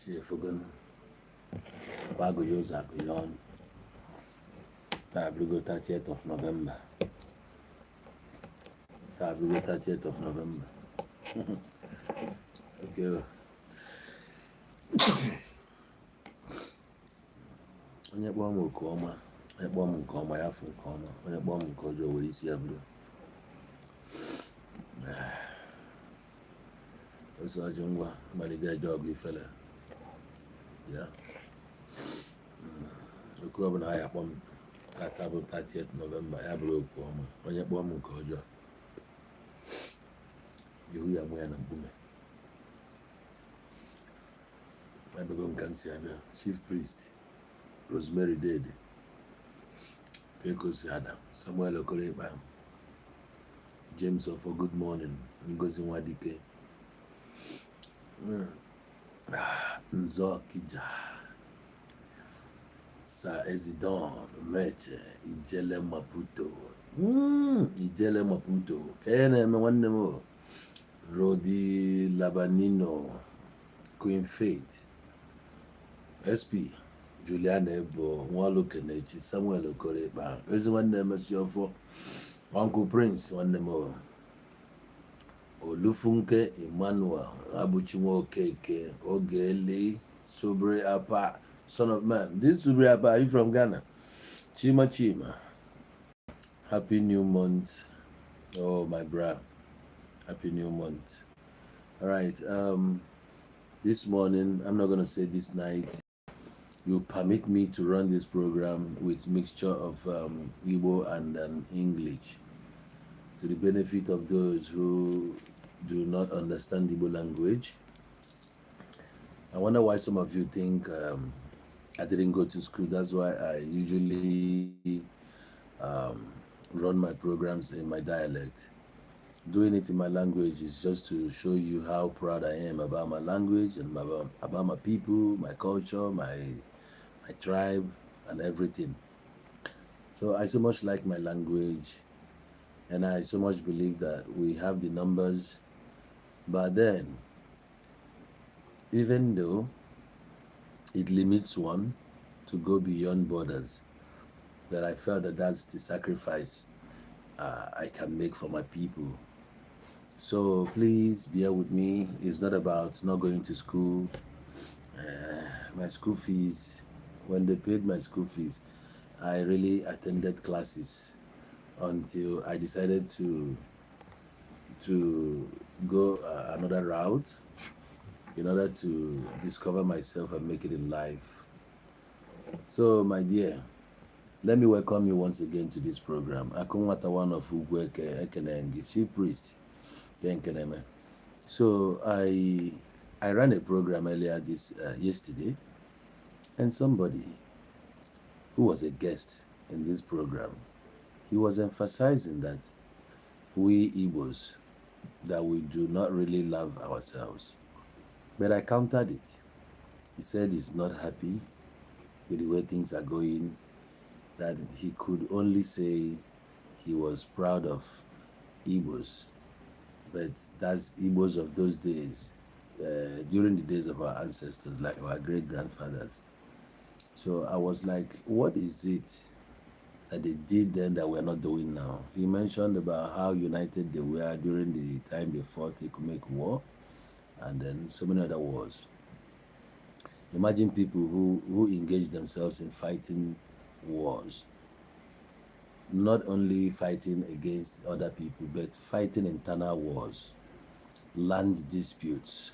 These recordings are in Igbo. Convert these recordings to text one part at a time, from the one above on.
Chefugun, Bago Yozakuyon, Tabligo 30th of November. Tabligo 30th of November. Okay. Onye kpọọ m oku ọma, onye kpọọ m nke ọma ya fụ nke ọma, onye kpọọ m nke ọjọọ were isi ya bụrụ. Oso ọjị ngwa mmalite eje ọgụ ifele. Ya. Oku ọbụla ha ya kpọọ m tata bụ 30th November ya bụrụ oku ọma, onye kpọọ m nke ọjọọ. Ihu ya mụ ya na mkpume. Abego nka nsi abịa, Chief Priest Rosemary Dede, Kekosi Adam, Samuel Okorekpa, James Ofo, good morning, Ngozi Nwadike, Nzo Kija, Sa Ezidon, Meche, Ijele Maputo, Ijele Maputo, Kene nwanne m, Rodi Labanino, Queen Faith, SP, Juliana Ebo, Nwalu Kenechi, Samuel Okorekpa, ezi nwanne emesi ọfọ, Uncle Prince nwanne m, Olufunke Emmanuel, Abuchinwa Okeke, Ogele, Sobre Apa, son of man. This Sobre Apa, are you from Ghana? Chima. Happy new month. Oh, my bro. Happy new month. All right. This morning, I'm not going to say this night, you permit me to run this program with mixture of Igbo and English to the benefit of those who do not understand Igbo language. I wonder why some of you think I didn't go to school. That's why I usually run my programs in my dialect. Doing it in my language is just to show you how proud I am about my language and about my people, my culture, my tribe, and everything. So I so much like my language, and I so much believe that we have the numbers. But then, even though it limits one to go beyond borders, that I felt that that's the sacrifice I can make for my people. So please bear with me. It's not about not going to school. My school fees, when they paid my school fees, I really attended classes until I decided to go another route in order to discover myself and make it in life. So, my dear, let me welcome you once again to this program. Akunwata one of Ugweke Ekenengi, Chief Priest. So I ran a program earlier yesterday, and somebody who was a guest in this program, he was emphasizing that we Igbos, that we do not really love ourselves. But I countered it. He said he's not happy with the way things are going, that he could only say he was proud of Igbos, but that's Igbos of those days, during the days of our ancestors, like our great-grandfathers. So I was like, what is it that they did then that we're not doing now? He mentioned about how united they were during the time they fought the Kumek War, and then so many other wars. Imagine people who engage themselves in fighting wars, not only fighting against other people, but fighting internal wars, land disputes,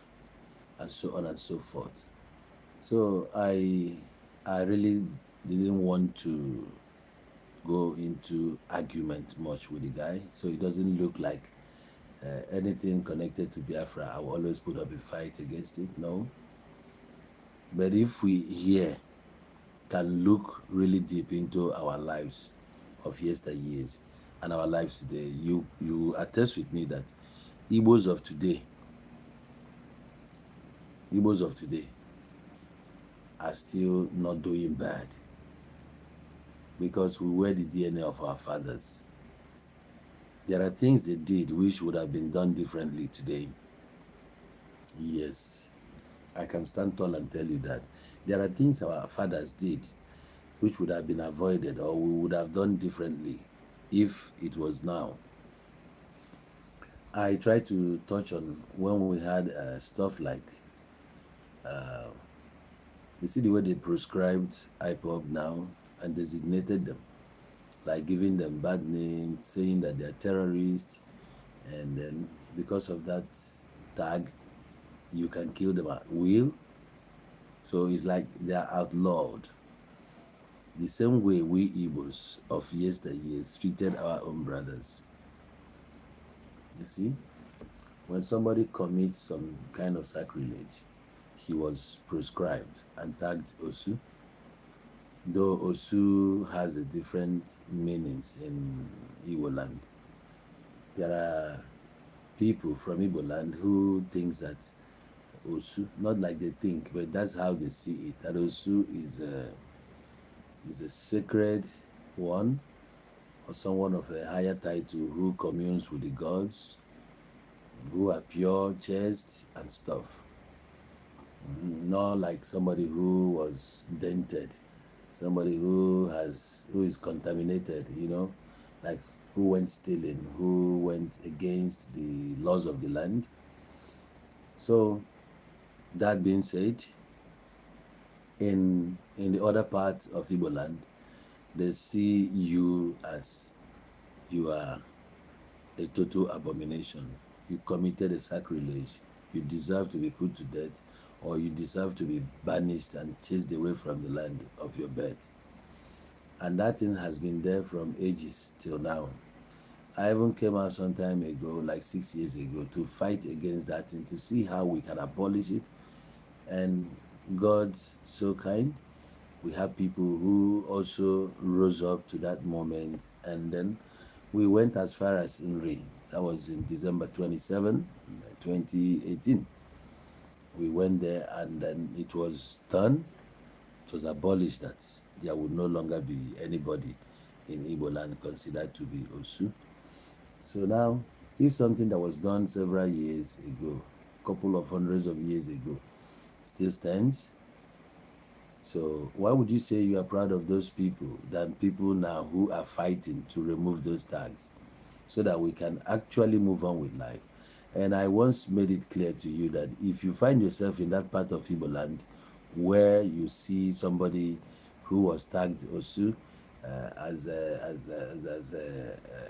and so on and so forth. So I really didn't want to go into argument much with the guy, so it doesn't look like anything connected to Biafra. I will always put up a fight against it, no. But if we here can look really deep into our lives of yesteryears and our lives today, you attest with me that Igbos of today are still not doing bad, because we wear the DNA of our fathers. There are things they did which would have been done differently today. Yes. I can stand tall and tell you that there are things our fathers did which would have been avoided or we would have done differently if it was now. I try to touch on when we had stuff like, you see the way they prescribed IPOB now and designated them, like giving them bad names, saying that they're terrorists, and then because of that tag, you can kill them at will. So it's like they're outlawed. The same way we Igbos of yesteryears treated our own brothers. You see, when somebody commits some kind of sacrilege, he was prescribed and tagged Osu. Though Osu has a different meanings in Igbo land. There are people from Igbo land who thinks that Osu, not like they think, but that's how they see it. That Osu is a sacred one or someone of a higher title who communes with the gods, who are pure, chaste, and stuff. Not like somebody who was dented, somebody who is contaminated, like who went stealing, who went against the laws of the land. So that being said, in the other parts of Igbo land, they see you as you are a total abomination. You committed a sacrilege. You deserve to be put to death, or you deserve to be banished and chased away from the land of your birth. And that thing has been there from ages till now. I even came out some time ago, like 6 years ago, to fight against that thing, to see how we can abolish it. And God's so kind. We have people who also rose up to that moment, and then we went as far as INRI. That was in December 27, 2018. We went there, and then it was done. It was abolished that there would no longer be anybody in Igbo land considered to be Osu. So now, if something that was done several years ago, couple of hundreds of years ago, still stands, so why would you say you are proud of those people than people now who are fighting to remove those tags so that we can actually move on with life? And I once made it clear to you that if you find yourself in that part of Igbo land where you see somebody who was tagged Osu as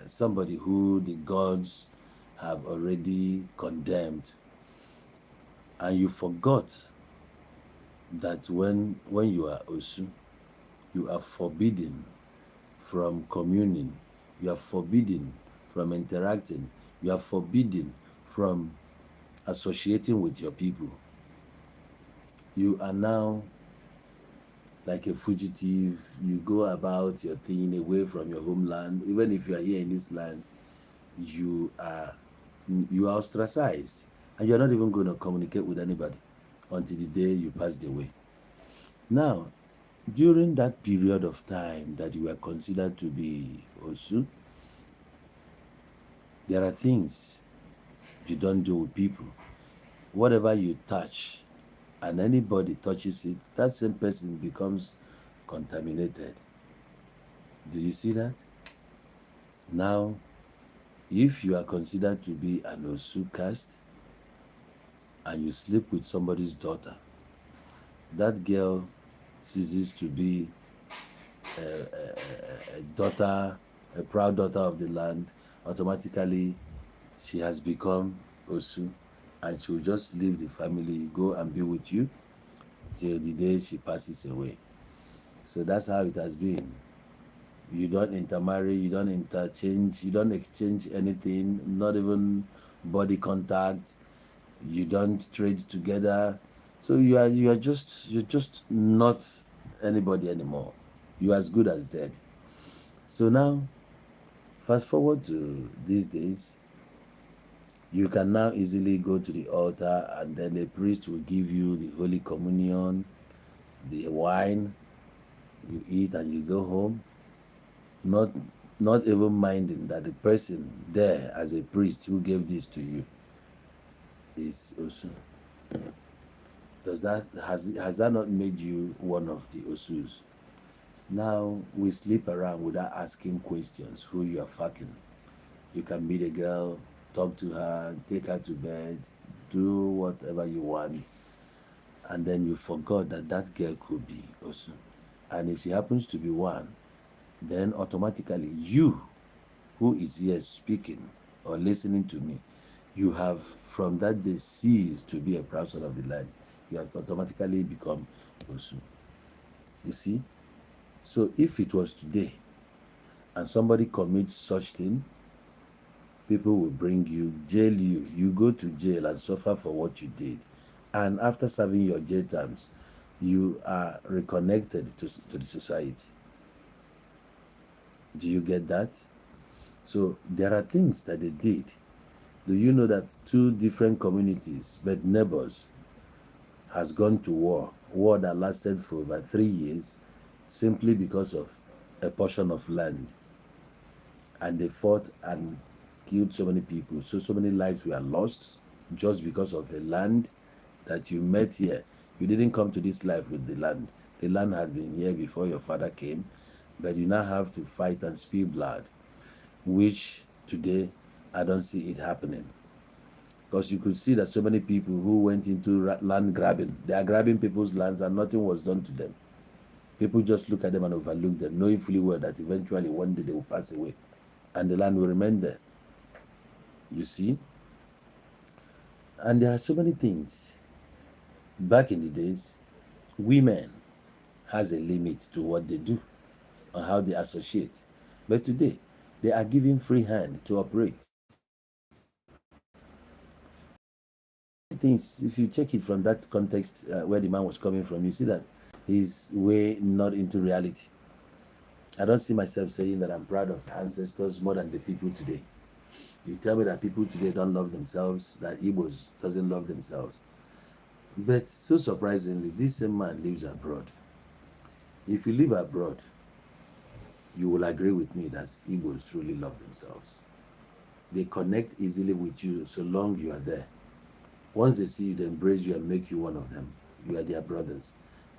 somebody who the gods have already condemned, and you forgot that when you are Osu, you are forbidden from communing, you are forbidden from interacting, you are forbidden from associating with your people. You are now like a fugitive. You go about your thing away from your homeland. Even if you are here in this land, you are ostracized, and you're not even going to communicate with anybody until the day you passed away. Now, during that period of time that you are considered to be Osu, there are things you don't do with people. Whatever you touch and anybody touches it, that same person becomes contaminated. Do you see that? Now, if you are considered to be an Osu caste and you sleep with somebody's daughter, that girl ceases to be a daughter, a proud daughter of the land. Automatically, she has become Osu, and she will just leave the family, go and be with you till the day she passes away. So that's how it has been. You don't intermarry, you don't interchange, you don't exchange anything, not even body contact. You don't trade together. So you're just not anybody anymore. You're as good as dead. So now, fast forward to these days, you can now easily go to the altar, and then the priest will give you the Holy Communion, the wine, you eat and you go home, not even minding that the person there as a priest who gave this to you is Osu. Has that not made you one of the Osus? Now we sleep around without asking questions who you are fucking. You can meet a girl, talk to her, take her to bed, do whatever you want, and then you forgot that that girl could be Osu. And if she happens to be one, then automatically you, who is here speaking or listening to me, you have from that day ceased to be a proud son of the land. You have automatically become Osu. You see? So if it was today and somebody commits such thing, people will bring you, jail you. You go to jail and suffer for what you did. And after serving your jail terms, you are reconnected to the society. Do you get that? So there are things that they did. Do you know that two different communities, but neighbors, has gone to war that lasted for over 3 years, simply because of a portion of land? And they fought and killed so many people. So many lives were lost just because of a land that you met here. You didn't come to this life with the land. The land has been here before your father came, but you now have to fight and spill blood, which today I don't see it happening. Because you could see that so many people who went into land grabbing, they are grabbing people's lands and nothing was done to them. People just look at them and overlook them, knowing fully well that eventually one day they will pass away and the land will remain there. You see? And there are so many things. Back in the days, women has a limit to what they do or how they associate. But today, they are given free hand to operate. Things, if you check it from that context where the man was coming from, you see that he's way not into reality. I don't see myself saying that I'm proud of ancestors more than the people today. You tell me that people today don't love themselves, that Igbos doesn't love themselves. But so surprisingly, this same man lives abroad. If you live abroad, you will agree with me that Igbos truly love themselves. They connect easily with you so long you are there. Once they see you, they embrace you and make you one of them. You are their brothers.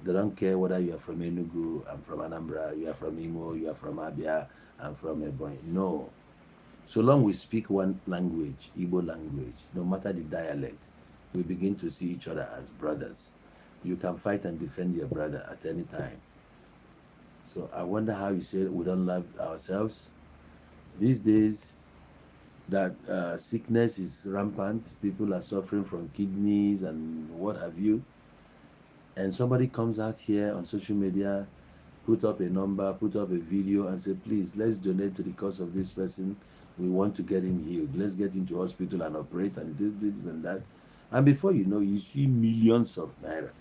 They don't care whether you are from Enugu, I'm from Anambra, you are from Imo, you are from Abia, I'm from Ebonyi. No. So long we speak one language, Igbo language, no matter the dialect, we begin to see each other as brothers. You can fight and defend your brother at any time. So I wonder how you say we don't love ourselves. These days, that sickness is rampant, people are suffering from kidneys and what have you. And somebody comes out here on social media, put up a number, put up a video, and say, please, let's donate to the cause of this person. We want to get him healed. Let's get him to hospital and operate and do this and that. And before you know, you see millions of naira.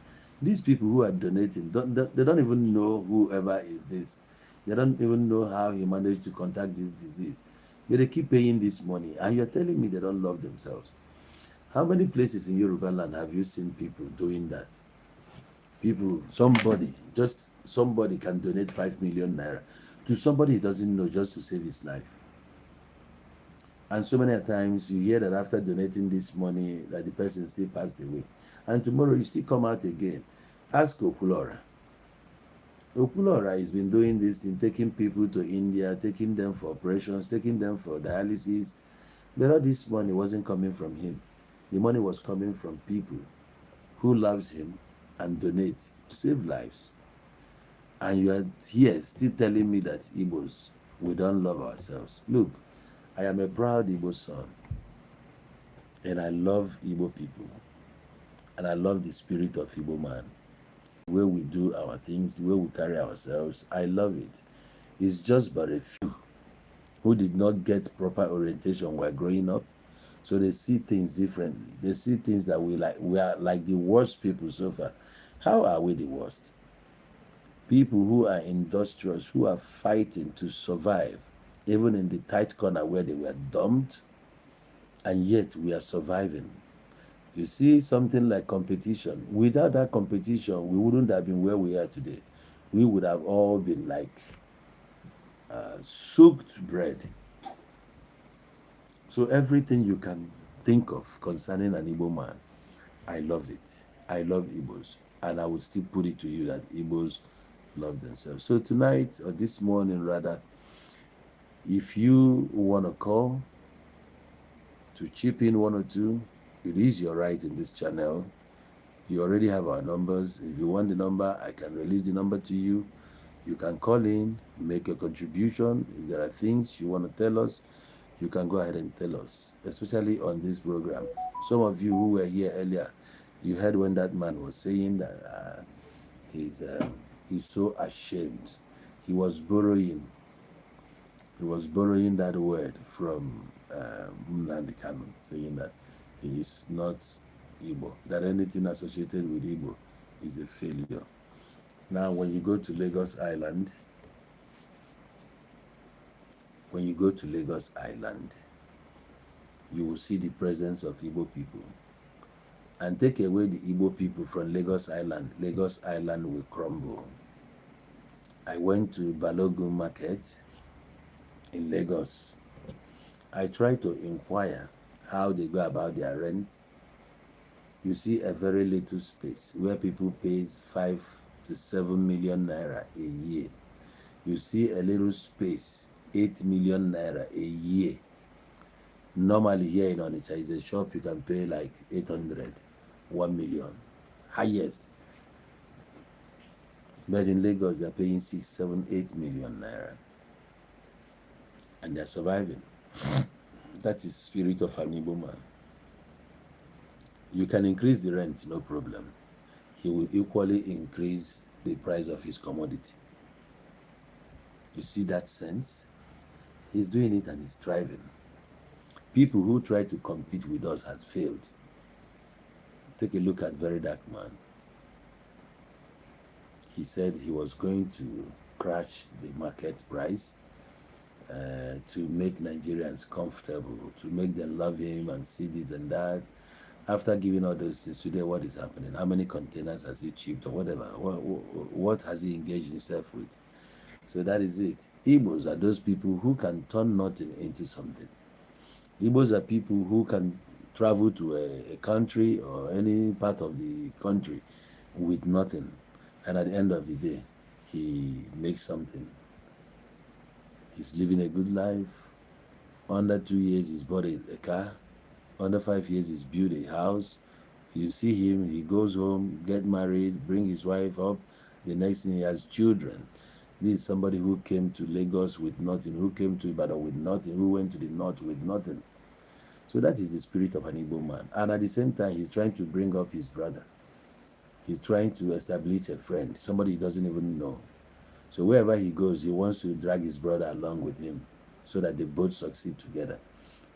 These people who are donating, they don't even know whoever is this. They don't even know how he managed to contact this disease. But they keep paying this money. And you're telling me they don't love themselves. How many places in Yoruba land have you seen people doing that? People, just somebody can donate 5 million naira to somebody he doesn't know just to save his life. And so many times you hear that after donating this money that the person still passed away, and tomorrow you still come out again. Ask Okulora. Okulora has been doing this thing, taking people to India, taking them for operations, taking them for dialysis, but all this money wasn't coming from him. The money was coming from people who loves him and donate to save lives. And you are here still telling me that Igbos, we don't love ourselves. Look, I am a proud Igbo son, and I love Igbo people, and I love the spirit of Igbo man. The way we do our things, the way we carry ourselves, I love it. It's just but a few who did not get proper orientation while growing up, so they see things differently. They see things that we are like the worst people so far. How are we the worst? People who are industrious, who are fighting to survive, even in the tight corner where they were dumped, and yet we are surviving. You see something like competition. Without that competition, we wouldn't have been where we are today. We would have all been like soaked bread. So everything you can think of concerning an Igbo man, I love it. I love Igbos, and I will still put it to you that Igbos love themselves. So tonight, or this morning rather, if you want to call to chip in one or two, it is your right in this channel. You already have our numbers. If you want the number, I can release the number to you. You can call in, make a contribution. If there are things you want to tell us, you can go ahead and tell us, especially on this program. Some of you who were here earlier, you heard when that man was saying that he's so ashamed. He was borrowing that word from Nnamdi Kanu, saying that he is not Igbo, that anything associated with Igbo is a failure. Now, when you go to Lagos Island, you will see the presence of Igbo people. And take away the Igbo people from Lagos Island will crumble. I went to Balogun Market in Lagos. I tried to inquire how they go about their rent. You see a very little space where people pay 5 to 7 million naira a year. You see a little space, 8 million naira a year. Normally here in Onitsha is a shop you can pay like 800, 1 million, highest. But in Lagos they're paying 6, 7, 8 million naira. And they're surviving. That is spirit of an Igbo man. You can increase the rent, no problem. He will equally increase the price of his commodity. You see that sense? He's doing it and he's thriving. People who try to compete with us has failed. Take a look at Very Dark Man. He said he was going to crash the market price to make Nigerians comfortable, to make them love him and see this and that. After giving all those things today, what is happening? How many containers has he shipped or whatever? What has he engaged himself with? So that is it. Igbos are those people who can turn nothing into something. Igbos are people who can travel to a country or any part of the country with nothing. And at the end of the day, he makes something. He's living a good life. Under 2 years, he's bought a car. Under 5 years, he's built a house. You see him, he goes home, get married, bring his wife up. The next thing, he has children. This is somebody who came to Lagos with nothing, who came to Ibadan with nothing, who went to the north with nothing. So that is the spirit of an Igbo man. And at the same time, he's trying to bring up his brother. He's trying to establish a friend, somebody he doesn't even know. So wherever he goes, he wants to drag his brother along with him so that they both succeed together.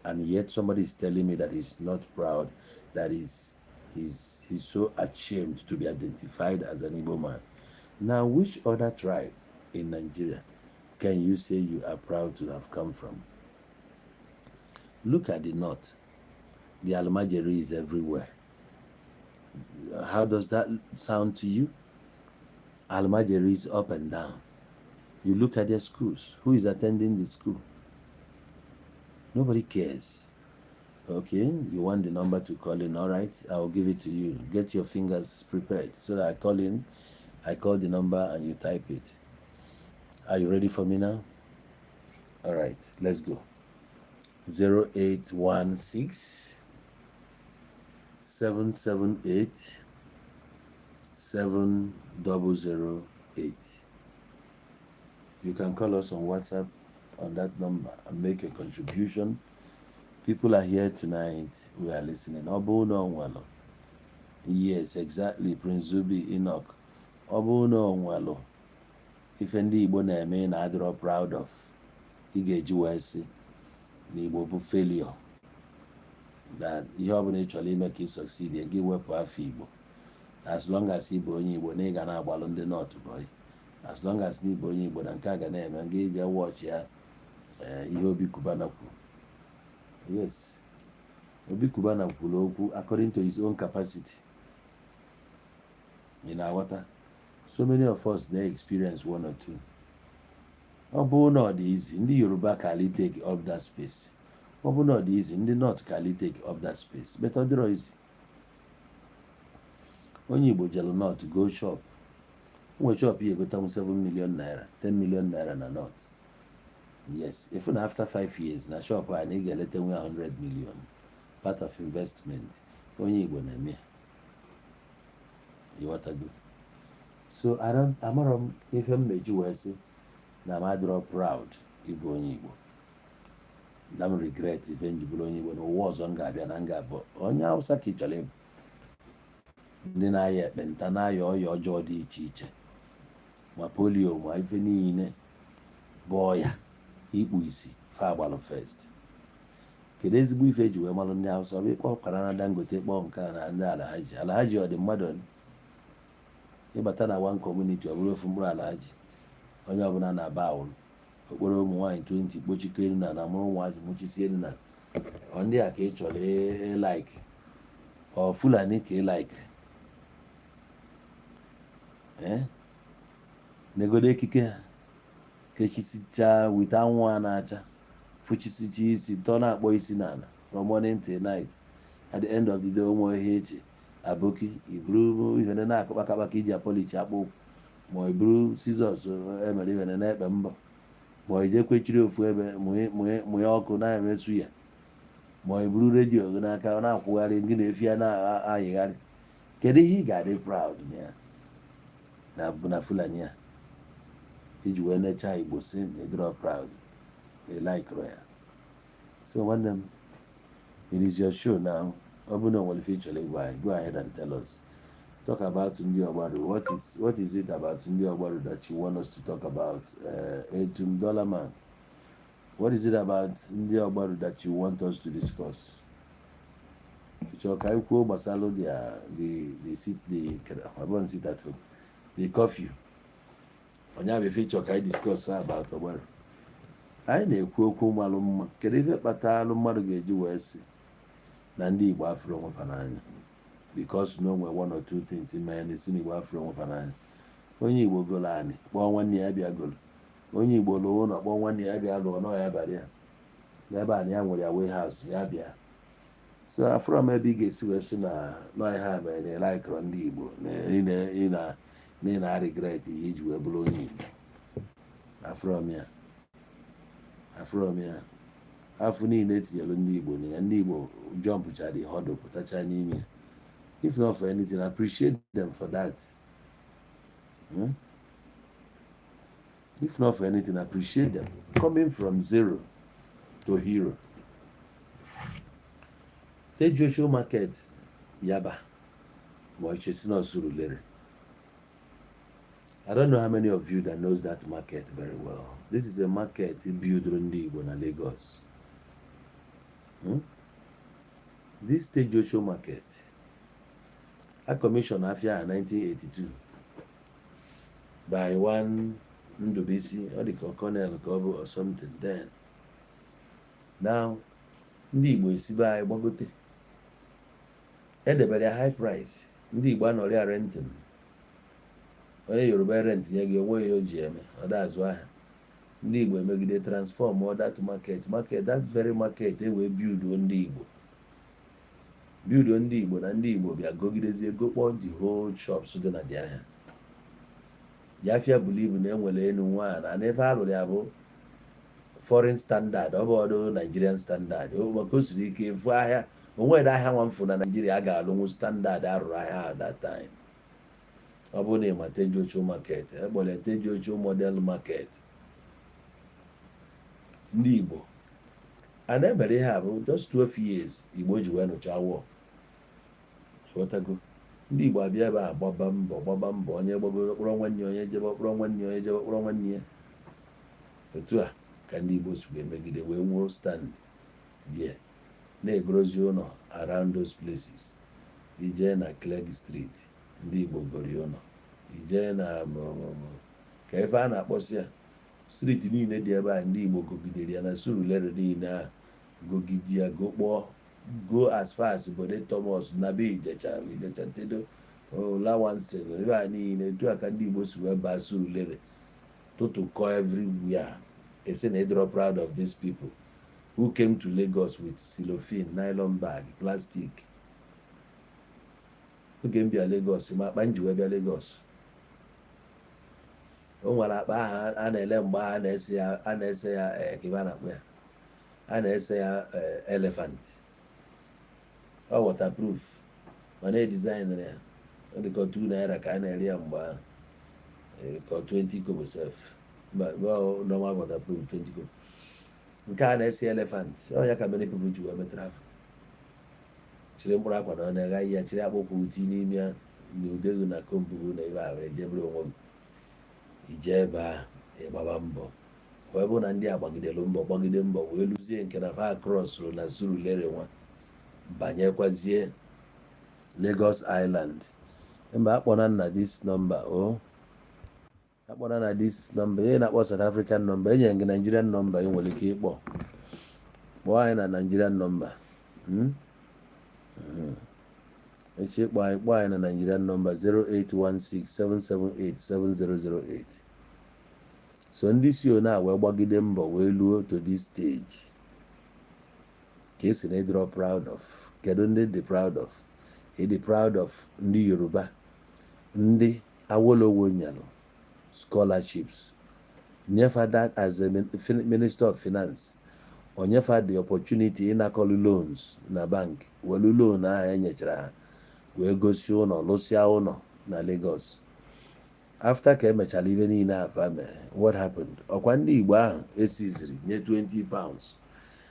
And yet somebody is telling me that he's not proud, that he's so ashamed to be identified as an Igbo man. Now, which other tribe in Nigeria can you say you are proud to have come from? Look at the north. The Almajiri is everywhere. How does that sound to you? Almajiri is up and down. You look at their schools. Who is attending the school? Nobody cares. Okay, you want the number to call in, all right, I'll give it to you. Get your fingers prepared so that I call in, I call the number and you type it. Are you ready for me now? All right, let's go. 0816 778 7008. You can call us on WhatsApp on that number and make a contribution. People are here tonight. We are listening. Obuno Onwalo. Yes, exactly. Prince Zubi Enoch. Obuno Onwalo. If ndị Igbo na-eme na adịrọ proud of, ị ga-eji wee sị na Igbo bụ failure. That ihe ọ bụla ị chọrọ ime ka ị succeed, gị wepụ afọ Igbo. As long as ị bụ onye Igbo na ị ga na-agbalụ ndị North boy. As long as ị bụ onye Igbo na nke a ga na-eme, nga ije watch ya ihe Obi Kubana kwuru. Yes. Obi Kubana kwuru okwu according to his own capacity. In Awata. So many of us, they experience one or two. Obu not easy. In the Yoruba can take up that space. Obu not easy. In the North can take up that space. But other easy. onye Igbo jelu North go shop, nwe shop ya egotanwu 7 million naira 10 million naira na North. Yes, if na after 5 years na shop a na ị ga-eleta nwe 100 million, part of investment onye Igbo na-eme. Ịghọtago? So amarọ m ife m meji wee sị na m adịrọ proud ịbụ onye Igbo, na m regret ife m ji bụrụ onye Igbo na ụwa ọzọ m ga-abịa na m ga-abụ onye Hausa ka ị chọrọ ịbụ, ndị na-aya ekpenta, na-aya ọya ọjọọ dị iche iche, ma polio, ma ife niile bụ ọya ikpu isi fa agbalụ first. Kedu ezigbo ife eji wee malụ ndị Hausa? Ọ bụ ịkpọ ọkara na Dangote, kpọọ nke a na ndị Alhaji ọ dị mmadụ ịbata na one community ọ bụrụ ofu mkpụrụ Alhaji, onye ọbụla na-aba awụrụ okporo ụmụ nwaanyị 20 kpochikọ elu na mụrụ ụmụazị mụchisi elu na ọ ndị a ka ị chọrọ ịlaik, ọ Fulani ka ịlaik negodo ekike ha kechisichaa wite anwụ a na-acha fụchisicha isi tọ na-akpọ isi n'ala from morning till night. At the end of the day ụmụ ihe eche aboki iburu ihene na-akpakakpa ka iji apolichi akpụ, ma iburu Sizọs emere ihene na-ekpe mbọ, ma ijekwechiri ofu ebe mụnye ọkụ na-emesu ya, ma iburu redio gị n'aka ọ na-akwụgharị gị na-efi ya na-ayịgharị. Kedu ihe ị ga-adị proud na ya na Fulani a iji wee nechaa Igbo si na ịdịrọ proud na ịlaikụrụ ya? So nwanne m, it is your show now. Ọ bụrụ na o nwere ife ị chọrọ ịgwa anyị, go ahead and tell us. Talk about ndị Ọgbaru. What is it about ndị Ọgbaru that you want us to talk about? Etum Dolaman, what is it about ndị Ọgbaru that you want us to discuss? Ịchọ ka anyị kwuo gbasara the curfew. Onye abụ ife ịchọ ka anyị discuss about Ọgbaru. Anyị na-ekwu okwu malụ mma. Kedu ife kpatalụ mmadụ ga-eji wee sị na ndị Igbo afụrụ onwe fa n'anya? Because no nwere one or two things ime na-esi na Igbo afụrụ onwe fa n'anya. Onye Igbo golo anị kpọọ nwanne ya bịa golo, onye Igbo lụọ ụlọ kpọọ nwanne ya bịa lụọ, nọ ya bịara ya n'ebe anị ya nwere ya warehouse ya bịa. So afụrụ m ebe ị ga-esi wee sị na nọ ha mere na ịlaikụrụ ndị Igbo na ị na-regret ihe iji wee bụrụ onye Igbo. Afụrụ m ya afọ niile etinyelu ndị Igbo na ya, ndị Igbo jọmpụchara ihe ọdụ pụtacha n'ime ya. If not for anything, appreciate them for that. If not for anything, appreciate them coming from zero to hero. Tejuosho market Yaba, Moichesino Surulere. I don't know how many of you that knows that market very well. This is a market built on the Igbo na Lagos. This Tejuosho market, I commissioned after 1982 by one Ndubisi or the Colonel Kobo or something then. Now, ndị Igbo esibe anyị gbagote edebere ya high price. Ndị Igbo anọrị ya renting, onye Yoruba rent nye gị onwe ya o ji eme ọ da-azụ ahịa. Ndị Igbo emegide transform all that market that very market wee build ndị Igbo na ndị Igbo bịa gogidezie gokpọ the whole shops dị na dị ahịa. Jafia believe na enwere enu nwa na nefe alụrụ ya bụ foreign standard, ọ bụ ọdụ Nigerian standard. Maka o siri ike fụ ahịa onwe dị ahịa nwamfụ na Nigeria a ga-alụnwu standard arụrụ ahịa at that time. Ọ bụ na ịma Tejuosho market, ekpọrọ Tejuosho model market. Ndị Igbo a na-emere ihe a bụ just 12 years Igbo ji wee nụcha wọ. Ghọtago? Ndị Igbo abịa ebe a gbaba mbọ, onye gbagoro kpọrọ nwanne, onye jebe kpọrọ nwanne, onye jebe kpọrọ nwanne ya. Otu a ka ndị Igbo si wee megide wee nwuo stand there na-egorozi ụlọ around those places. Ije na Clegg Street, ndị Igbo gori ụlọ. Ije na ka ife a na-akpọsi ya street niile dị ebe a, ndị Igbo gogidere ya na Surulere niile a gogide ya go as far as Bode Thomas na be Ijecha Tedo Lawanse ebe a niile. Etu a ka ndị Igbo si wee baa Surulere tụtụkọ everywhere. Say they draw proud of these people who came to Lagos with cellophane, nylon bag, plastic. oge m bịa Lagos ma akpa m ji wee bịa Lagos o nwere akpa ahụ a na-ele mgbe a na-ese ya ka ebe a na-akpọ ya a na-ese ya elephant ọ waterproof mana edizaịn ya ọ dịka $2 ka a na-ere ya mgbe ahụ ka 20 kobo sef normal waterproof 20 kobo nke a na-ese elephant ọ ya ka many people ji wee metara afọ chiri mkpụrụ akwa na ọ na-egha ya chiri akpụkpọ uti n'ime ya na udegu na kombugu na ebe ahụ ejebere onwe m ije ebe ahụ ịgbaba mbọ wee bụ na ndị a gbagidelu mbọ gbagide mbọ wee lụzie nke na fa krọsụrụ na Surulere nwa banyekwazie Lagos Island mba akpọna na this number akpọna na this number ihe na-akpọ South African number enye gị Nigerian number ị nwere ike ịkpọ kpọọ anyị na Nigerian number echi kpọọ anyị na Nigerian number 08167787008 so ndị si one a wee gbagide mbọ wee luo to this stage ka esi na ịdịrọ proud of kedu ndị dị proud of ịdị proud of ndị Yoruba ndị Awolowo nyalụ scholarships nyefa that as a Minister of Finance o nyefa the opportunity ịnakọlụ loans na bank welu loan ahụ enyechara ha wee gosi ụlọ lụsịa ụlọ na Lagos after ka emechara ibe niile afa mere what happened ọkwa ndị Igbo ahụ esiziri nye 20 pounds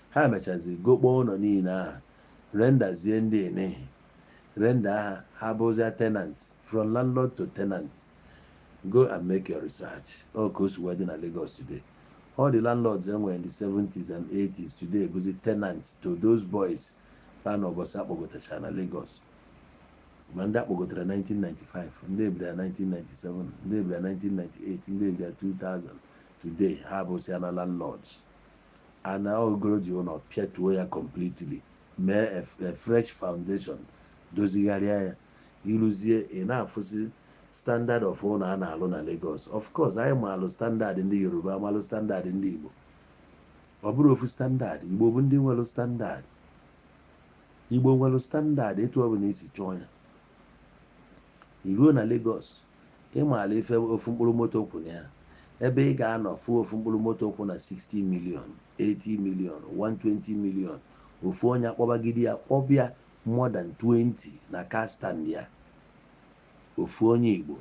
ha mechaziri gokpo ụlọ niile ahụ rendazie ndị eneghi renda aha ha bụzia tenants from landlord to tenant go and make your research ka o si wee dị na Lagos today all the landlords enwere in the 70s and 80s today bụzi tenants to those boys fan ọbọsị akpọgotachara na Lagos ma ndị akpọgotara 1995 ndị ebidara 1997 ndị ebidara 1998 ndị ebidara 2000 today ha bụzia na landlords ana ogoro ji ụlọ pịatuo ya completely mee a fresh foundation dozigharịa ya ịrụzie ị na-afụsi standard of ụlọ a na-alụ na Lagos of course anyị maalụ standard ndị Yoruba malụ standard ndị Igbo ọ bụrụ ofu standard Igbo bụ ndị nwelụ standard Igbo nwelụ standard etu ọ bụ na isi chọọ ya iruo na Lagos ịmaala ife ofu mkpụrụ moto kwụ na ya ebe ị ga-anọ fụ ofu mkpụrụ moto kwụ na 60 million 80 million 120 million ofu onye akpọbagide ya kpọbịa more than 20 na car stand ya ofu onye Igbo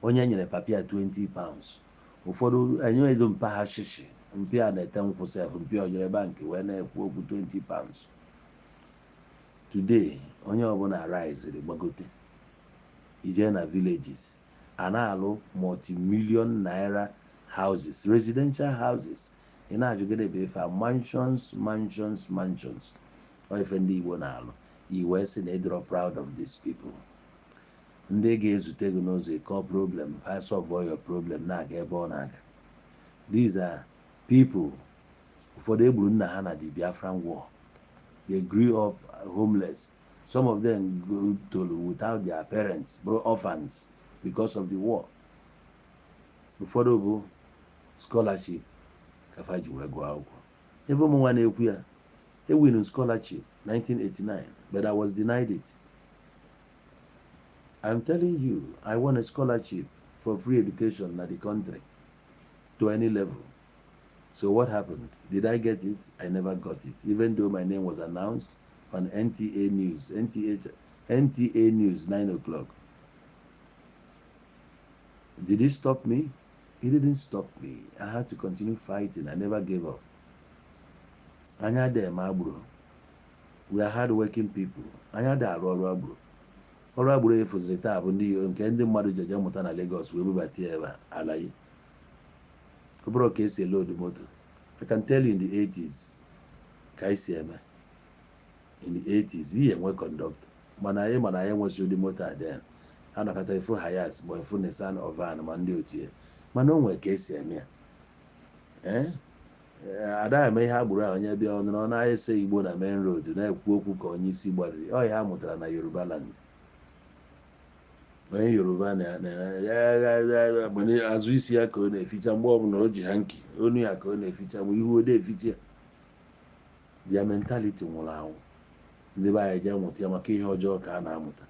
onye nyere papia 20 pounds ụfọdụ enyeghị mpa ha shishi mpi a na-ete nkwụ sef mpi ojere bank wee na-ekwu okwu 20 pounds today onye ọbụla rise gbagote ije na villages a na-alụ multi-million naira houses residential houses ị na-ajụgide ebe ife mansions ọ ife ndị Igbo na-alụ iwe sị na ịdịrọ proud of these people ndị ga-ezute gị n'ụzọ ịkọ problem fa solve your problem na-aga ebe ọ na-aga these are people ụfọdụ egburu nna ha na the Biafran war they grew up homeless some of them go to without their parents bro orphans because of the war ụfọdụ bụ scholarship ka fa ji wee gụọ akwụkwọ ebe ụmụ nwa na-ekwu ya ewin scholarship 1989 but I was denied it. I'm telling you, I won a scholarship for free education in the country to any level. So what happened? Did I get it? I never got it, even though my name was announced on NTA News, NTA News 9 o'clock. Did it stop me? It didn't stop me. I had to continue fighting. I never gave up. Anya de mabro. We are hardworking people. Anya de arụ agboro. Ọrụ agboro efuziri taa bụ nke ndị mmadụ jeje mụta na Lagos wee bubata ebe alaghị. Ọ bụrụ ka esi load moto. I can tell you in the 80s ka esi eme. In the 80s ihe enwe conductor. Mana anyị enwesi ụdị moto adịghị. A nakọta efu Hiace ma efu Nissan or van ma ndị otu ya. Mana o nwere ka esi eme ya. Ada eme ihe agburu a onye bịa ọnụrụ na-ese Igbo na main road na-ekwu okwu ka onye isi gbariri ọ ya mụtara na Yoruba land. Onye Yoruba na azụ isi ya ka ọ na-eficha mgbe ọbụla o ji hanki onu ya ka ọ na-eficha mgbe ihu ode eficha their mentality nwụrụ anwụ ndị be anyị je mụta ya maka ihe ọjọọ ka a na-amụta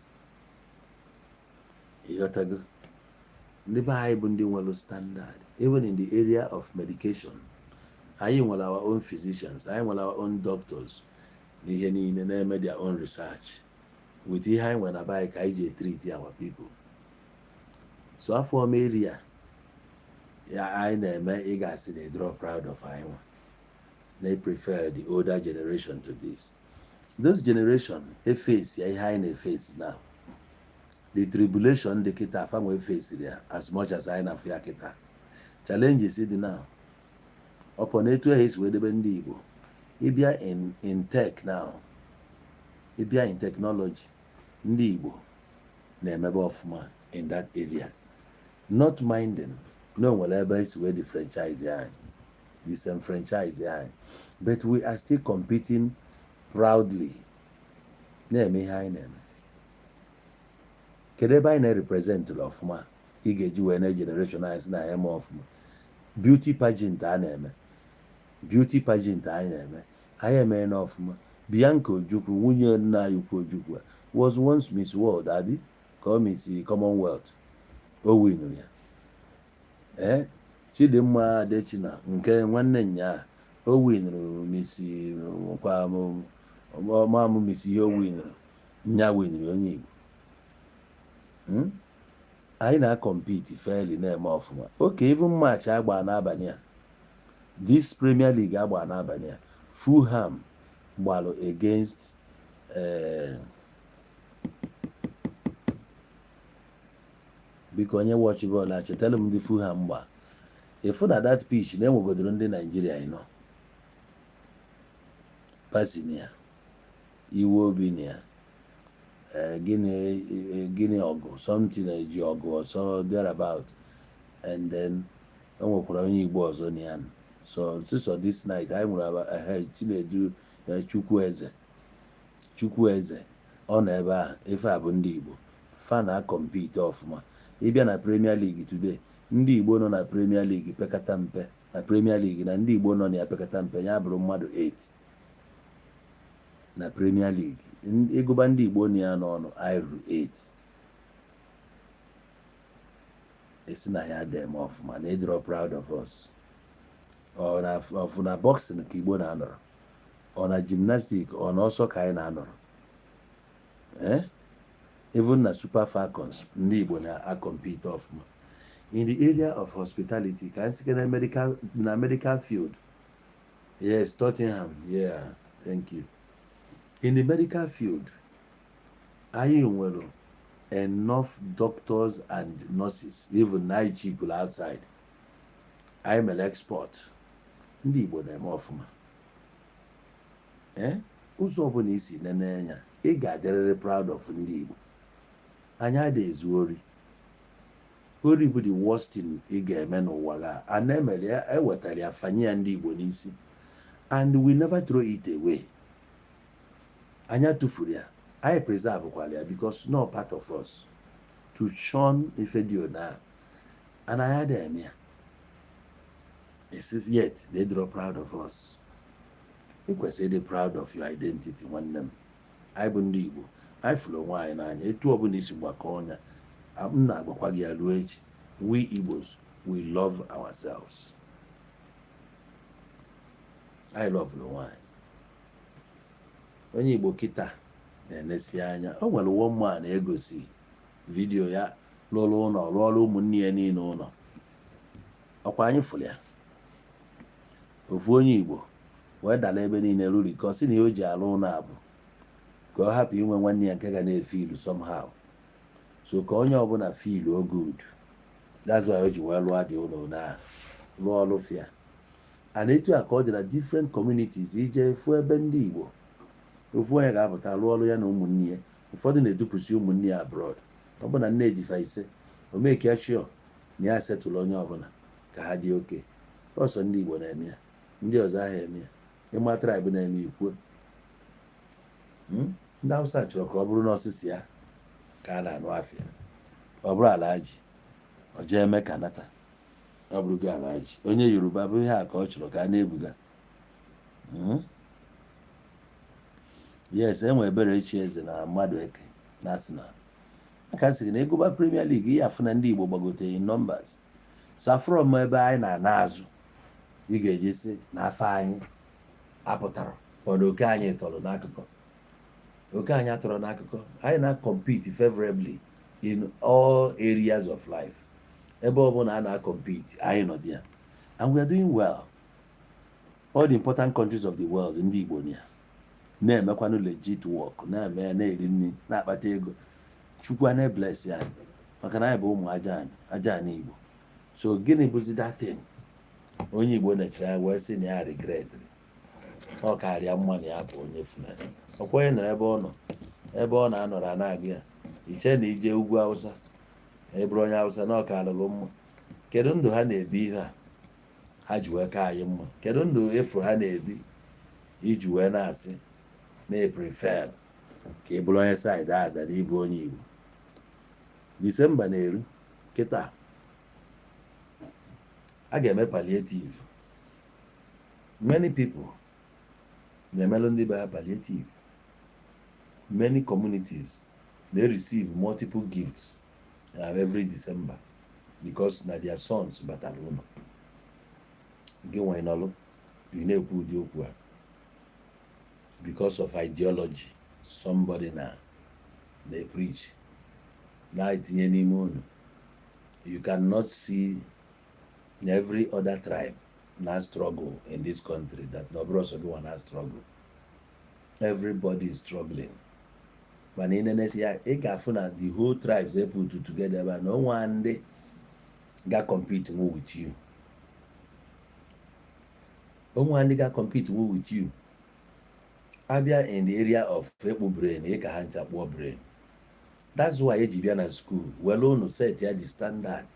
ịghọtago ndị be anyị bụ ndị nwere standard even in the area of medication. Anyị nwere our own physicians, anyị nwere our own doctors na ihe niile na-eme their own research with ihe anyị nwere na be anyị ka anyị ji treat our people. So afọ ọma area ya anyị na-eme ị ga-asị na draw proud of anyị nwa. They prefer the older generation to this. Those generation face ya ihe anyị na-face now. The tribulation the kita famwe face there as much as I na fear kita. Challenges dị now. Upon etu esi wee debe ndị Igbo. Ịbịa in tech now. Ịbịa in technology. Ndị Igbo na-emebe ọfụma in that area. Not minding. No nwere ebe esi wee franchise anyị. Disenfranchise anyị. But we are still competing proudly. Na-eme ihe anyị na-eme. Kedu ebe anyị na-represent ọfụma ị ga-eji wee na generation anyị si na ya eme ọfụma. Beauty pageant a na-eme. Beauty pageant anyị na-eme. Anyị eme na ọfụma. Bianca Ojukwu, nwunye nna anyị ukwu Ojukwu, was once Miss World, abi? Ka ọ Miss Commonwealth. O winụrụ ya. Chidimma Adechina nke nwanne nya o winụrụ Miss kwa mamụ Miss ihe o winụrụ. Nya winụrụ onye Igbo. Anyị na-compete fairly na-eme ọfụma. Okay, even match agba n'abalị a. This Premier League agba n'abalị a. Fulham gbalụ against biko onye watch ball achetala m ndị Fulham gba. Ịfụ na that pitch na-enwegodoro ndị Nigeria ịnọ. Pasinia, Iwobinia, Guinea Ogu, something eji Ogu or so thereabout. And then enwekwara onye Igbo ọzọ na ya. So since this night I nwere Chinedu Chukwueze ọ na ebe a ife a bụ ndị Igbo fa na compete ọfụma. Ịbịa na Premier League today ndị Igbo nọ na Premier League pekata mpe na Premier League na ndị Igbo nọ na ya pekata mpe ya bụrụ mmadụ 8 na Premier League. Ịgụba ndị Igbo na ya n'ọnụ anyị ruru 8. Esi na ya dem ọfụma na draw proud of us. Ọ na boxing ka Igbo na-anọrọ. Ọ na gymnastics ọ na ọsọ ka anyị na-anọrọ. Even na Super Falcons ndị Igbo na-compete ọfụma. In the area of hospitality, can I na medical field? Yes, Tottenham. Yeah, thank you. In the medical field, anyị nwere enough doctors and nurses, even night people outside. I'm an export. Ndị Igbo na-eme ọfụma. Ụzọ ọbụla isi na-enya, ị ga-adịrịrị proud of ndị Igbo. Anyị adịghị ezu ori. Ori bụ the worst thing ị ga-eme n'ụwa ga. A na-emere ya ewetara ya fanye ya ndị Igbo n'isi. And we never throw it away. Anyị atụfuru ya. Anyị preserve kwala ya because no part of us to shun ife dị ona. And anyị adịghị eme ya. Yet they draw proud of us. You can say they're proud of your identity one them. I bụ ndị Igbo. I follow nwaanyị n'anya. Etu ọbụla isi gbakọ ọnya. I'm not going to we Igbos, we love ourselves. I love the wine. Onye Igbo kita na-enesi anya. O nwere one man egosi video ya lụrụ ụlọ rụọrọ ụmụnne ya niile ụlọ. Ọkwa anyị fụrụ ya. Ofu onye Igbo wee dala ebe niile ruri ka ọ sị na o ji alụ ụlọ abụ ka ọ hapụ inwe nwanne ya nke ga na-efilu somehow. So ka onye ọbụla feel o good. That's why o ji wee lụọ dị ụlọ na lụọ ọrụ fịa. And etu a ka ọ dị na different communities ije efu ebe ndị Igbo. Ofu onye ga-apụta lụọ ọrụ ya na ụmụnne ya. Ụfọdụ na-edupụsi ụmụnne ya abroad. Ọ bụ na nne ejifa ise o make sure na ya setụlụ onye ọbụla ka ha dị oke. Ọsọ ndị Igbo na-eme ya. Ndị ọzọ ahụ eme ya. Ịma tribe na-eme ikwu. Ndị Hausa chọrọ ka ọ bụrụ n'ọsịsị ya ka a na-anụ afịa. Ọ bụrụ Alhaji ọ jee eme ka nata. Ọ bụrụ gị Alhaji onye Yoruba bụ ihe a ka ọ chọrọ ka a na-ebuga. Yes, enwe ebere echi eze na mmadụ eke na asị na ka sị na ịgụba Premier League ihe afụ na ndị Igbo gbagote in numbers. So from ebe anyị na-ana azụ ị ga-eji sị na afọ anyị apụtara mana oke anyị tọrọ n'akụkọ. Oke anyị atọrọ n'akụkọ. Anyị na-compete favorably in all areas of life. Ebe ọbụla a na-compete anyị nọ dị ya. And we are doing well. All the important countries of the world ndị Igbo na-emekwanụ legit work, na-eme ya, na-eri nri, na-akpata ego. Chukwu na-bless anyị maka na anyị bụ ụmụ aja Igbo. So gịnị bụzi that thing onye Igbo na-echere ya wee sị na ya regret ọ karịa mma na ya bụ onye funanya. Ọkwenye nọrọ ebe ọ na-anọrọ na-agụ ya iche na ije ugwu Hausa ebụrụ onye Hausa na ọka alụgo mma. Kedu ndụ ha na-ebi ihe a ha ji wee ka anyị mma? Kedu ndụ efu ha na-ebi iji wee na-asị na-prefer ka ị bụrụ onye saịdị ada na ịbụ onye Igbo? Disemba na-eru kịta a ga-eme palliative. Many people na-emelụ ndị be ha palliative. Many communities they receive multiple gifts every December because na their sons batara ụlọ. Gị nwanyị nọlụ ị na-ekwu ụdị okwu a because of ideology somebody na-preach na-etinye n'ime unu. You cannot see every other tribe na struggle in this country that nobody also do one struggle. Everybody is struggling. But in Indonesia, ị ga-afụ na the whole tribes they put together, but no one day got compete with you. No one day got compete with you. Abia in the area of Ekpo brain, eka hancha poor brain. That's why ejibia na school. Well, no set here the standard.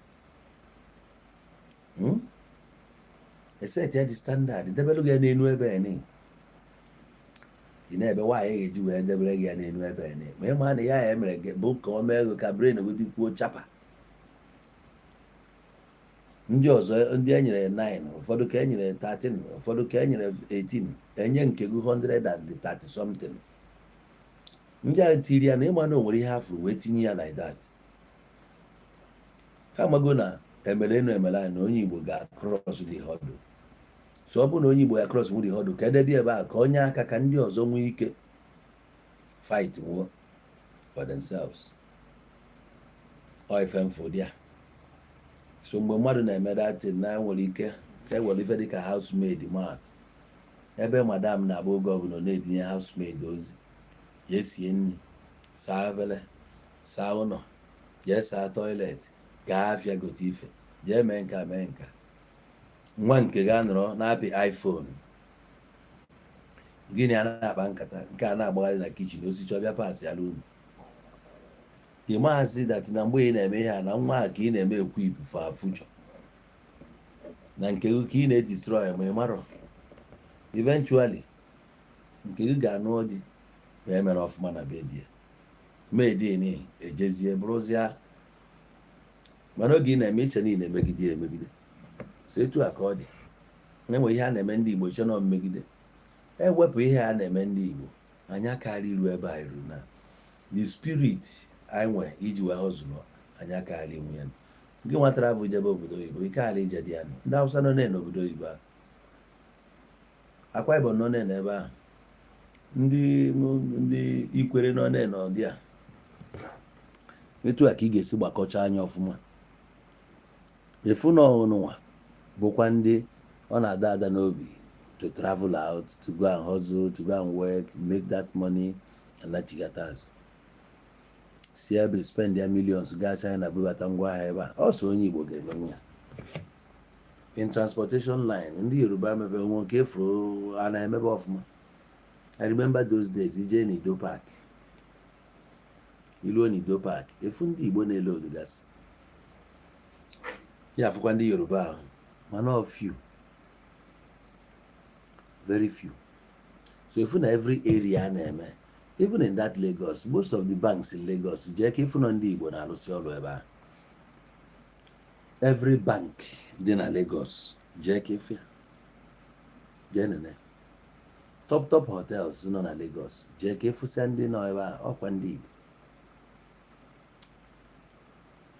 E set here the standard. Debelu ga n'enu ebe ni. Ina ebe wa eji wee debere ga n'enu ebe ni. Ma ma na ya emere bụ ka o mee ka brain go dịkwuo chapa. Ndị ọzọ ndị enyere 9, ụfọdụ ka enyere 13, ụfọdụ ka enyere 18, enye nke gị 130 something. Ndị a tiri ya na ịma na o nwere ihe afọ wee tinye ya like that. Ha mago na emele anyị na onye Igbo ga-cross the hurdle. So ọ bụ na onye Igbo ya cross the hurdle ka edebe ebe a ka onye aka ka ndị ọzọ nwee ike fight war for themselves. Or if I'm for there. So mgbe mmadụ na-eme datin na nwere ike ka ewere ife dịka housemaid mat ebe madam na-agba oge ọbụla na-etinye housemaid ozi ya sie nri, saa efere, saa ụlọ, jee saa toilet, gaa afịa gote ife, jee mee nka mee nka. Nwa nke ga nọrọ na-apị iPhone, gịnị a na-akpa nkata nke a na-agbagharị na kichin osicha ọbịa paasị ya unu. Ị maazị dat na mgbe ị na-eme ihe a na nwa a ka ị na-eme equip for future na nke gị ka ị na-edestroy ma ị marọ. Eventually nke gị ga-anụ dị ma emere ọfụma na be di medin ejezie bụrụzia mana oge ị na-eme iche niile emegide. So etu a ka ọ dị. Na-enwe ihe a na-eme ndị Igbo iche na mmegide. Ewepụ ihe a na-eme ndị Igbo anya karịa iru ebe anyị ru na the spirit anyị nwe iji wee hụzụlọ anya karịa inwe ya. Gị nwatara bụ jebe obodo oyibo ike ala ije dị ya. Ndị Hausa nọ n'obodo oyibo a, Akwa Ibom nọ n'ebe a, ndị Ikwere nọ n'ọdị a. Etu a ka ị ga-esi gbakọcha anya ọfụma. Efu na ọnụnwa bụkwa ndị ọ na-ada n'obi to travel out, to go and hustle, to go and work, make that money and nachigata. Si ebe spend their millions gaa China bubata ngwa ahịa ebe a. Also onye Igbo ga-emenwu ya. In transportation line, ndị Yoruba mebe nwe nke efuru a na-emebe ọfụma. I remember those days ije n'Ido Park. Iluo n'Ido Park, efu ndị Igbo na-ele odugasị. Ya afụkwa ndị Yoruba ahụ, mana of few. Very few. So efu na every area a na-eme. Even in that Lagos, most of the banks in Lagos, jee ka ifu na ndị Igbo na-arụsị ọrụ ebe a. Every bank dị na Lagos, jee ka ifu ya. Jee nene. Top hotels nọ na Lagos, jee ka ifu ndị nọ ebe a, ọkwa ndị Igbo.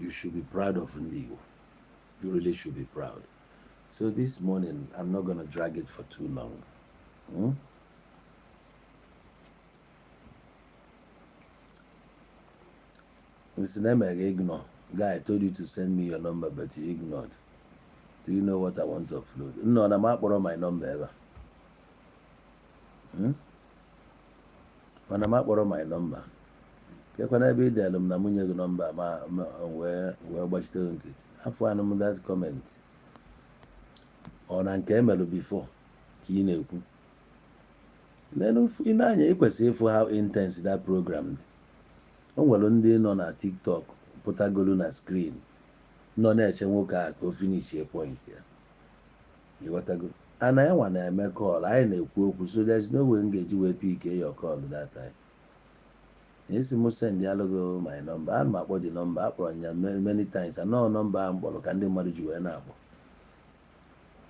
You should be proud of ndị Igbo. You really should be proud. So this morning, I'm not going to drag it for too long. Mr. Nemeg, ignore. Guy, I told you to send me your number, but you ignored. Do you know what I want to upload? No, I'm not borrow my number ever. When I'm not borrow my number. When I be there, I'm not going number. Where watch the kids. Have one that comment. On an camera before. He knew. Then in Anya, you see for how intense that program. O nwere ndị nọ na TikTok pụtagolu na screen nọ na-eche nwoke a ka o finish a point ya. Ịghọtago? Ana ya nwa na-eme call, anyị na-ekwu okwu, so there's no way m ga-eji wee pick your call that time. Esi m send ya logo my number, ana m akpọ the number, akpọrọ ya many times, anọ nọmba ahụ mkpọrọ ka ndị mmadụ ji wee na-akpọ.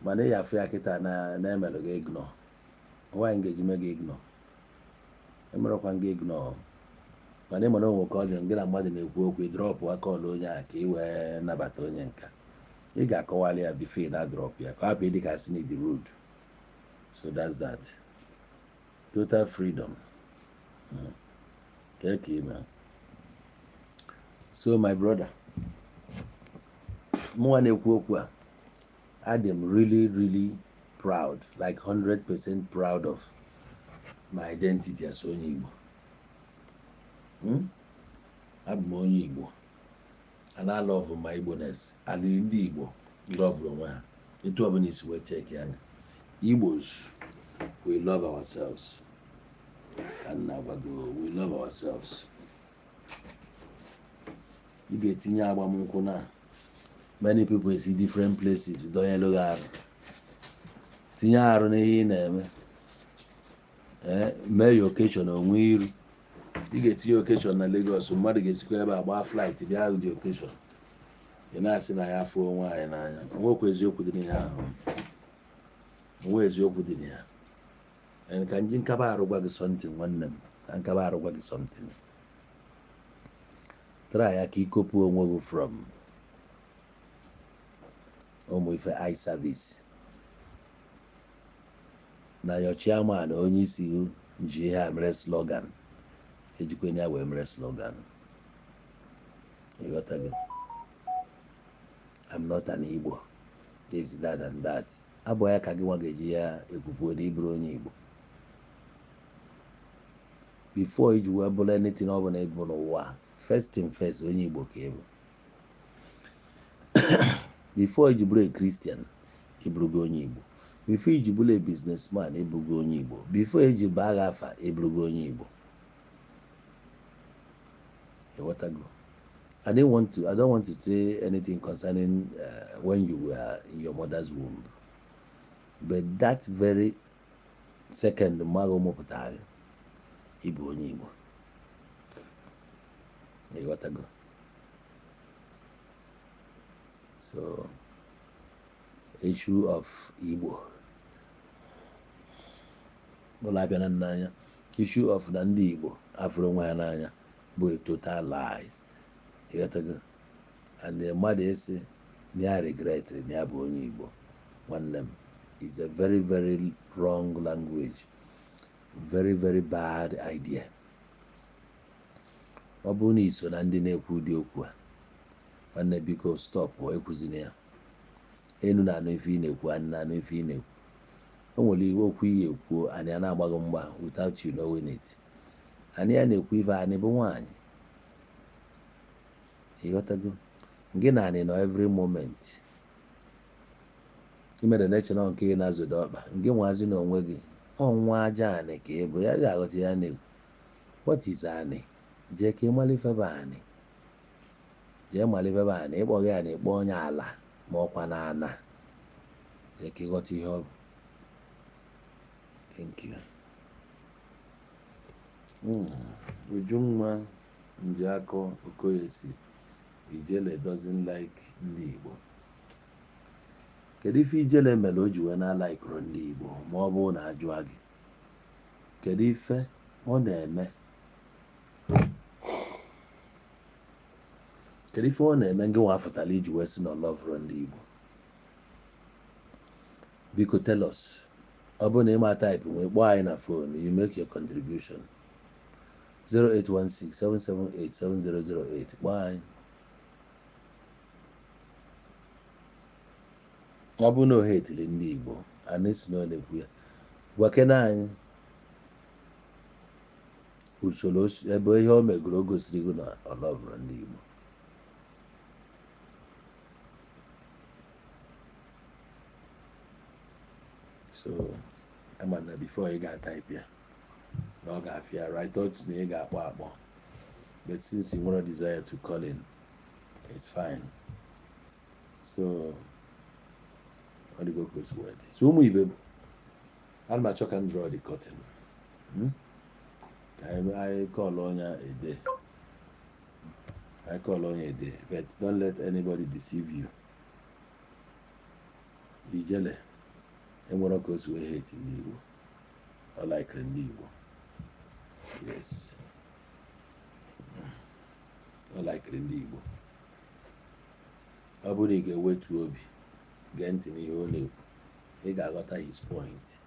Mana ya afọ ya kịta na-emelụ gị ignore. Nwaanyị m ga-eji mee gị ignore. Emerọkwa gị ignore. Mana ịmana onwe ka ọ dị gị na mmadụ na-ekwu okwu drọpụ aka ọlụ onye a ka ị wee nabata onye nka. Ị ga-akọwali ya bifo na drọpụ ya ka hapụ ịdị ka asị n'ịdị rude. So that's that. Total freedom. Okay, man. So my brother, mụnwa na-ekwu okwu a, I am really proud, like 100% proud of my identity as onye Igbo. Abụ m onye Igbo, and I love my Igbo-ness, and ndị Igbo love onwe ha. Etu ọbụla isi wee check anya. Igbos, we love ourselves. And we love ourselves. You ga-etinye agbamnkwụ na many people see different places donye lụghị arụ. Tinye arụ n'ihe ị na-eme. Mee ya occasion onwe iru. Ị ga-etinye occasion na Lagos, mmadụ ga-esikwa ebe a gbaa flight bịa ahụ dị occasion. Ị na-asị na ya afọ onwe anyị n'anya. Onwekwa eziokwu dị n'ihe ahụ. Onwe eziokwu dị n'ihe. And ka nji nkaba arụ gwa gị something nwanne m. Ka nkaba arụ gwa gị something. Try ya ka ịkopụ onwe gị from ụmụ ife eye service. Na your chairman onye isi nji ihe a mere slogan. Ejikweni ya wee mere slogan. You got to go. I'm not an Igbo. This, that, and that. Abụ ya ka gị nwa ga-eji ya ekwupụ na ịbụrụ onye Igbo. Before iji wee bụrụ anything ọ bụla ịbụ n'ụwa, first thing first, onye Igbo ka ịbụ. Before iji bụrụ a Christian, ịbụrụgo onye Igbo. Before iji bụrụ a businessman, ịbụrụgo onye Igbo. Before iji baa gị afa, ịbụrụgo onye Igbo. Go. I don't want to say anything concerning when you were in your mother's womb. But that very second, Mago Moputari, Igbo onye Igbo. Go. So, issue of Igbo. Issue of Nandi Igbo, Afro Nwananya, bụ a total lies. Go. And the mother say, "Nia regret, nia bụ onye Igbo." One them is a very wrong language, very bad idea. Ọ bụrụ na iso na ndị na-ekwu ụdị okwu a, nwanne biko stop ekwuzina ya. Enu na anụ ife ị na-ekwu, anyị na anụ ife ị na-ekwu. O nwere ihe okwu ihe ekwu, anyị na-agbaghị mgba without you knowing it. Anyị ya na-ekwu ife anyị bụ nwaanyị. Ịghọtago? Gị na anyị nọ every moment. Imere na-eche na nke na-azụda ọkpa. Gị nwazi na onwe gị. Ọnwa aja anyị ka ịbụ ya ga-aghọta ya na-ekwu. What is anyị? Jee ka ịmali febe anyị. Jee mali febe anyị. Ịkpọghị anyị ịkpọ onye ala ma ọkwa na ana. Jee ka ịghọta ihe ọ bụ. Thank you. Ujunwa Njako Okoyesi Ijele doesn't like ndị Igbo. Kedu ife Ijele mere o ji wee na-like ndị Igbo ma ọ bụrụ na ajụọ gị? Kedu ife ọ na-eme kedu ife ọ na-eme ngị nwa afụtala iji wee sị na ọlọvụrụ ndị Igbo? Biko tell us. Ọ bụrụ na ịma type nwee kpọọ anyị na phone, you make your contribution. 08167787008 kpọọ anyị. Ọ bụrụ na o hetiri ndị Igbo anyị si na ọ na-ekwu ya, gwakena anyị usoro ebe ihe o megoro o gosiri gị na ọ lọvụrụ ndị Igbo. So ama na before ị ga-type ya na ọ ga-afịa right out na ị ga-akpọ akpọ, but since you want desire to call in, it's fine. So ọ dịgo close word. So ụmụ ibe m, ana m achọ ka m draw the curtain. I call onye a day. I call onye a day, but don't let anybody deceive you. Ijele enwere ka o si wee hate ndị Igbo, ọ like ndị Igbo. Yes, ọ like ndị Igbo. Ọ bụrụ na ị ga-ewetu obi gee ntị n'ihe ọ na-ekwu, ị ga-aghọta his point.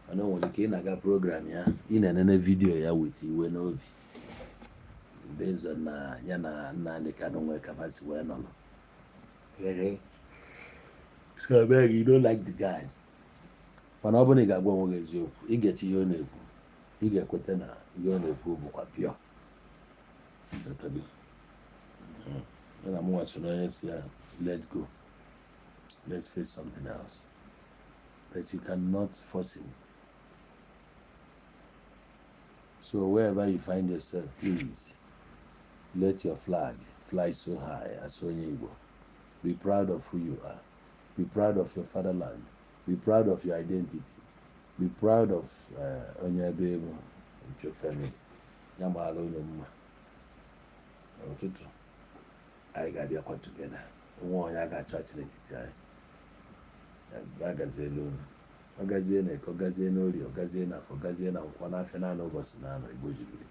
Mana o nwere ike ị na-aga program ya, ị na-enene vidiyo ya wit iwe n'obi, based on na ya na Nnamdi Kanu nwee kapasiti wee nọrọ. So I beg you, don't like the guy. Mana ọ bụrụ na ị ga-agwa onwe gị eziokwu, ị ga-eche ihe ọ na-ekwu, ị ga-ekweta na ihe ọ na-ekwu bụkwa pịọ. Na mụ nwachara onye si ya, let go, let's face something else, but you cannot force him. So wherever you find yourself, please let your flag fly so high as onye Igbo. Be proud of who you are. Be proud of your fatherland. Be proud of your identity. Be proud of onye ebe Igbo, your family. Ya maara unu mma. Ụtụtụ anyị ga-abịakwa together. Nwa onye a ga-achọ achị n'etiti anyị. Ya gazielu unu. Ọ gazie na Eke, ọ gazie n'Orie, ọ gazie n'Afọ, ọ gazie na Nkwọ, n'Afịa, naanị ụbọchị na anọ Igbo jibiri.